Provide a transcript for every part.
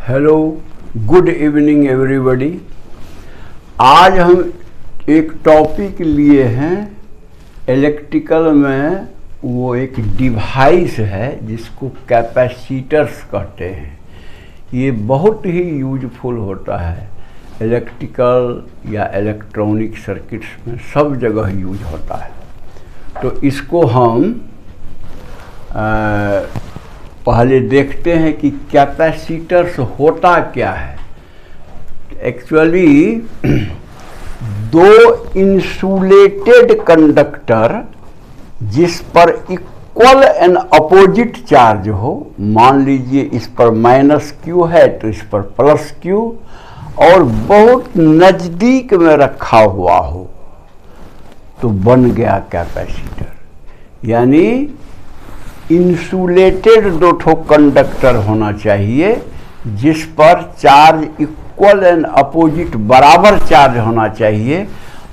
Hello, good evening everybody. आज हम एक टॉपिक लिए हैं इलेक्ट्रिकल में। वो एक डिवाइस है जिसको कैपेसिटर्स कहते हैं। ये बहुत ही यूजफुल होता है इलेक्ट्रिकल या इलेक्ट्रॉनिक सर्किट्स में, सब जगह यूज होता है। तो इसको हम पहले देखते हैं कि कैपेसिटर्स होता क्या है। एक्चुअली दो इंसुलेटेड कंडक्टर जिस पर इक्वल एंड अपोजिट चार्ज हो, मान लीजिए इस पर -Q है तो इस पर +Q, और बहुत नज़दीक में रखा हुआ हो तो बन गया कैपेसिटर। यानी इंसुलेटेड दो ठो कंडक्टर होना चाहिए जिस पर चार्ज इक्वल एंड अपोजिट बराबर चार्ज होना चाहिए,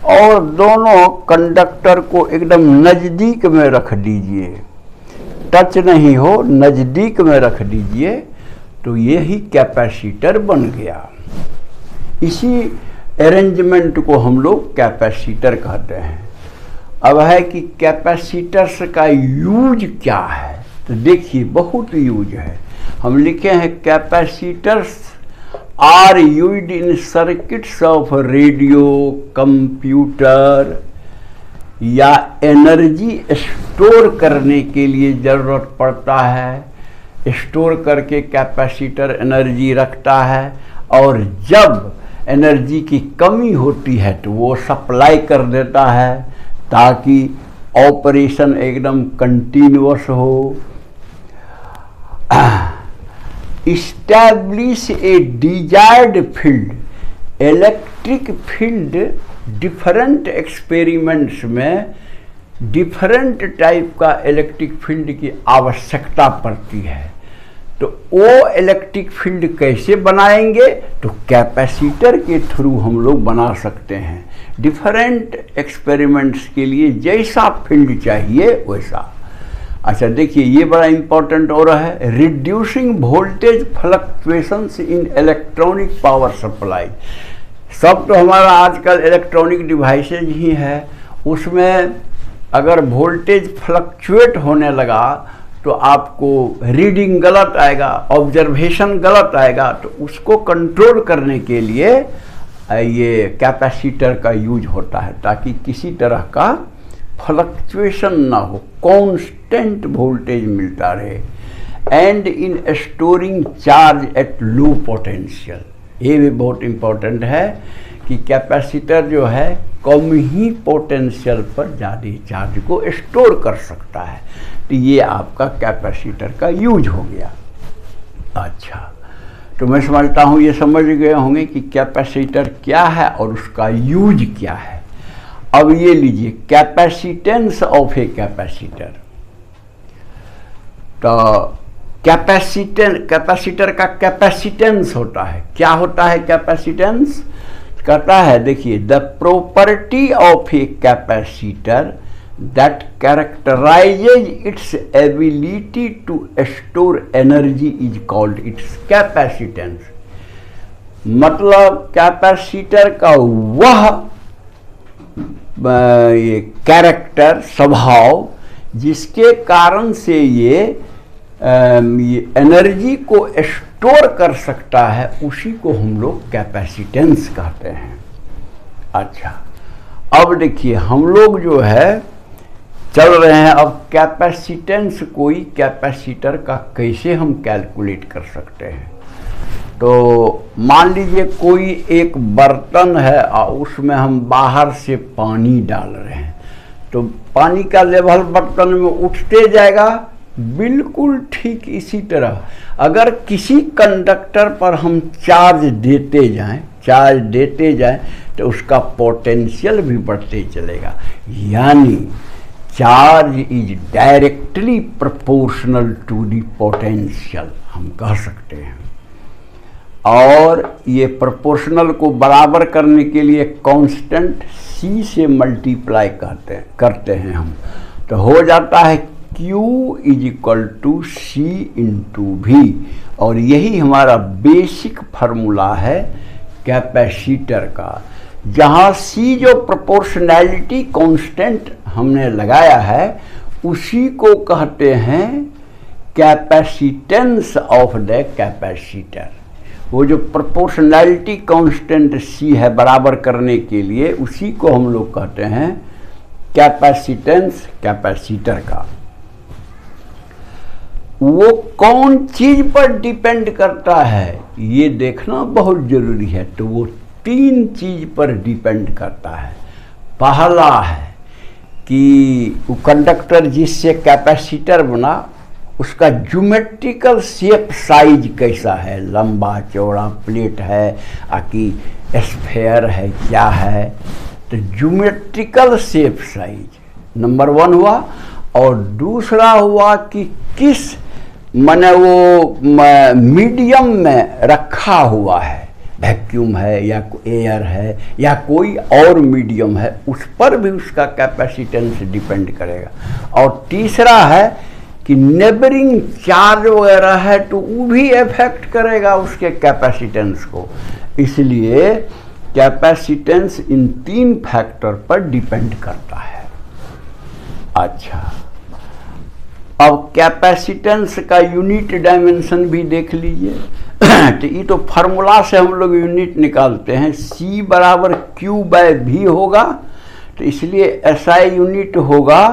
और दोनों कंडक्टर को एकदम नज़दीक में रख दीजिए, टच नहीं हो, नज़दीक में रख दीजिए, तो ये ही कैपेसिटर बन गया। इसी अरेंजमेंट को हम लोग कैपेसिटर कहते हैं। अब है कि कैपेसिटर्स का यूज क्या है, तो देखिए बहुत यूज है। हम लिखे हैं capacitors are used in circuits of radio, computer या एनर्जी स्टोर करने के लिए ज़रूरत पड़ता है। स्टोर करके कैपेसिटर एनर्जी रखता है, और जब एनर्जी की कमी होती है तो वो सप्लाई कर देता है ताकि ऑपरेशन एकदम कंटिन्यूअस हो। Establish a desired field. Electric field different experiments में डिफरेंट टाइप का इलेक्ट्रिक फील्ड की आवश्यकता पड़ती है। तो वो इलेक्ट्रिक फील्ड कैसे बनाएंगे, तो कैपेसिटर के थ्रू हम लोग बना सकते हैं। डिफरेंट एक्सपेरिमेंट्स के लिए जैसा फील्ड चाहिए वैसा। अच्छा देखिए, ये बड़ा इंपॉर्टेंट हो रहा है, रिड्यूसिंग वोल्टेज फ्लक्चुएशंस इन इलेक्ट्रॉनिक पावर सप्लाई। सब तो हमारा आजकल इलेक्ट्रॉनिक डिवाइसेज ही है, उसमें अगर वोल्टेज फ्लक्चुएट होने लगा तो आपको रीडिंग गलत आएगा, ऑब्जर्वेशन गलत आएगा, तो उसको कंट्रोल करने के लिए ये कैपेसिटर का यूज होता है ताकि किसी तरह का फ्लक्चुएशन ना हो, कांस्टेंट वोल्टेज मिलता रहे। And in storing charge at low potential. ये भी बहुत इम्पोर्टेंट है कि कैपेसिटर जो है कम ही पोटेंशियल पर ज़्यादा चार्ज को स्टोर कर सकता है। तो ये आपका कैपेसिटर का यूज हो गया। अच्छा, तो मैं समझता हूँ ये समझ गए होंगे कि कैपेसिटर क्या है और उसका यूज क्या है। अब ये लीजिए कैपेसिटेंस ऑफ ए कैपेसिटर। तो कैपेसिटर का कैपेसिटेंस होता है। क्या होता है कैपेसिटेंस? कहता है देखिए, the property of a capacitor that characterises its ability to store energy is called its capacitance. मतलब कैपेसिटर का वह ये कैरेक्टर, स्वभाव, जिसके कारण से ये एनर्जी को स्टोर कर सकता है, उसी को हम लोग कैपेसिटेंस कहते हैं। अच्छा, अब देखिए हम लोग जो है चल रहे हैं, अब कैपेसिटेंस, कोई कैपेसिटर का कैसे हम कैलकुलेट कर सकते हैं। तो मान लीजिए कोई एक बर्तन है और उसमें हम बाहर से पानी डाल रहे हैं, तो पानी का लेवल बर्तन में उठते जाएगा। बिल्कुल ठीक इसी तरह अगर किसी कंडक्टर पर हम चार्ज देते जाएं तो उसका पोटेंशियल भी बढ़ते चलेगा। यानी charge is directly proportional to the potential, हम कह सकते हैं। और ये प्रोपोर्शनल को बराबर करने के लिए कांस्टेंट C से मल्टीप्लाई करते हैं हम, तो हो जाता है Q is equal to C into V, और यही हमारा बेसिक फार्मूला है कैपेसिटर का, जहाँ C जो प्रोपोर्शनैलिटी कांस्टेंट हमने लगाया है उसी को कहते हैं कैपेसिटेंस ऑफ द कैपेसिटर। वो जो प्रोपोर्शनैलिटी कांस्टेंट C है बराबर करने के लिए, उसी को हम लोग कहते हैं कैपेसिटेंस कैपेसिटर का। वो कौन चीज पर डिपेंड करता है ये देखना बहुत जरूरी है। तो वो 3 चीज पर डिपेंड करता है। पहला है कि वो कंडक्टर जिससे कैपेसिटर बना उसका ज्योमेट्रिकल शेप साइज कैसा है, लंबा चौड़ा प्लेट है कि स्फेयर है, क्या है। तो ज्योमेट्रिकल शेप साइज नंबर 1 हुआ। और दूसरा हुआ कि किस माने वो मीडियम में रखा हुआ है, वैक्यूम है या एयर है या कोई और मीडियम है, उस पर भी उसका कैपेसिटेंस डिपेंड करेगा। और तीसरा है कि नेबरिंग चार्ज वगैरह है तो वो भी इफेक्ट करेगा उसके कैपेसिटेंस को। इसलिए कैपेसिटेंस इन 3 फैक्टर पर डिपेंड करता है। अच्छा, अब कैपेसिटेंस का यूनिट डायमेंशन भी देख लीजिए। तो ये तो फार्मूला से हम लोग यूनिट निकालते हैं, C बराबर Q/V होगा। तो इसलिए SI यूनिट होगा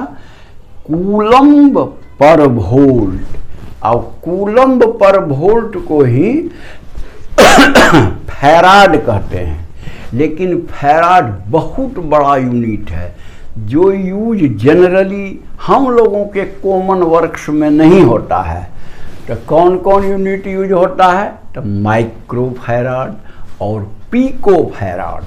कूलम्ब पर वोल्ट। अब कूलम्ब पर वोल्ट को ही फैराड कहते हैं, लेकिन फैराड बहुत बड़ा यूनिट है जो यूज जनरली हम लोगों के कॉमन वर्क्स में नहीं होता है। तो कौन कौन यूनिट यूज होता है? तो माइक्रोफैराड और पिकोफैराड।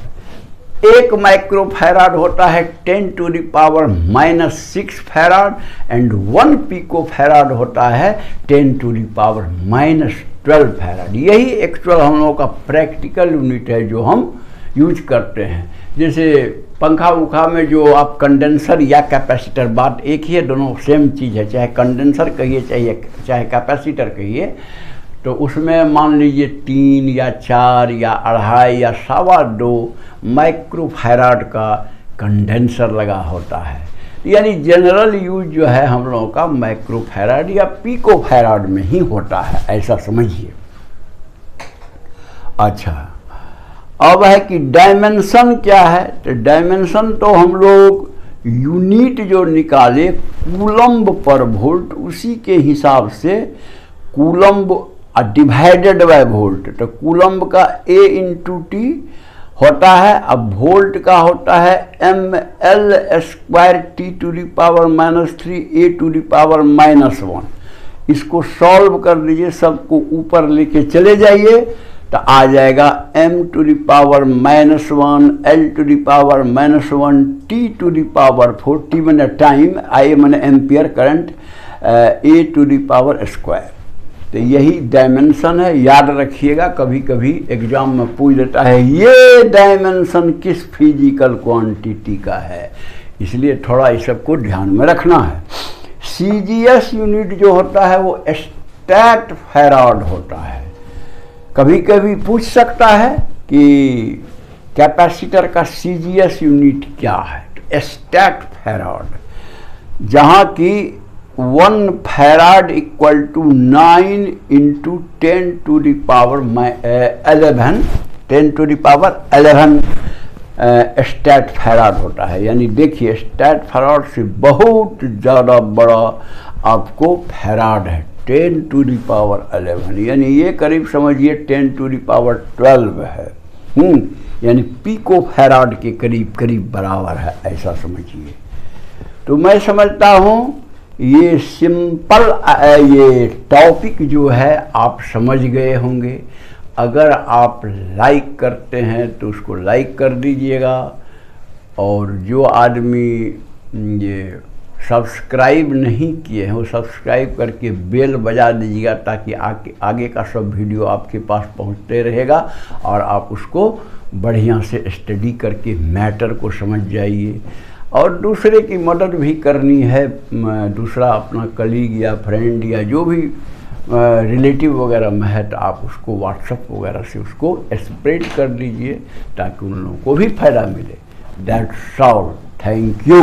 1 माइक्रोफैराड होता है 10⁻⁻6 फैराड एंड 1 पिकोफैराड होता है 10⁻⁻12 फैराड। यही एक्चुअल हम लोगों का प्रैक्टिकल यूनिट है जो हम यूज करते हैं। जैसे पंखा उखा में जो आप कंडेंसर या कैपेसिटर, बात एक ही है, दोनों सेम चीज़ है, चाहे कंडेंसर कहिए चाहे कैपेसिटर कहिए। तो उसमें मान लीजिए 3 या 4 या 2.5 या 2.25 माइक्रोफैराड का कंडेंसर लगा होता है। यानी जनरल यूज जो है हम लोगों का माइक्रोफैराड या पिकोफैराड में ही होता है, ऐसा समझिए। अच्छा, अब है कि डायमेंशन क्या है। तो डायमेंशन तो हम लोग यूनिट जो निकाले कूलम्ब पर वोल्ट, उसी के हिसाब से कूलम्ब डिवाइडेड बाय वोल्ट। तो कूलम्ब का A × T होता है, अब वोल्ट का होता है mL²T⁻³ A⁻⁻1। इसको सॉल्व कर लीजिए, सबको ऊपर लेके चले जाइए तो आ जाएगा m⁻⁻1 L⁻⁻1 T⁻⁴ T मैंने टाइम, I मैंने एम्पियर करंट, A⁻²। तो यही डायमेंशन है। याद रखिएगा, कभी कभी एग्जाम में पूछ देता है ये डायमेंशन किस फिजिकल क्वांटिटी का है, इसलिए थोड़ा इस सबको ध्यान में रखना है। CGS यूनिट जो होता है वो स्टैट फैराड होता है। कभी कभी पूछ सकता है कि कैपेसिटर का CGS यूनिट क्या है। तो स्टैट फैराड, जहाँ की 1 farad equal to 9 × 10⁻11 statfarad होता है। यानी देखिए, स्टैट फैराड से बहुत ज़्यादा बड़ा आपको फैराड है 10⁻11, यानी ये करीब समझिए 10⁻12 है। यानी पिको फैराड के करीब करीब बराबर है, ऐसा समझिए। तो मैं समझता हूँ ये सिंपल ये टॉपिक जो है आप समझ गए होंगे। अगर आप लाइक करते हैं तो उसको लाइक कर दीजिएगा, और जो आदमी ये सब्सक्राइब नहीं किए हैं वो सब्सक्राइब करके बेल बजा दीजिएगा, ताकि आगे का सब वीडियो आपके पास पहुंचते रहेगा और आप उसको बढ़िया से स्टडी करके मैटर को समझ जाइए। और दूसरे की मदद भी करनी है, दूसरा अपना कलीग या फ्रेंड या जो भी रिलेटिव वगैरह में है, तो आप उसको व्हाट्सएप वगैरह से उसको स्प्रेड कर दीजिए ताकि उन लोगों को भी फायदा मिले। That's all, thank you.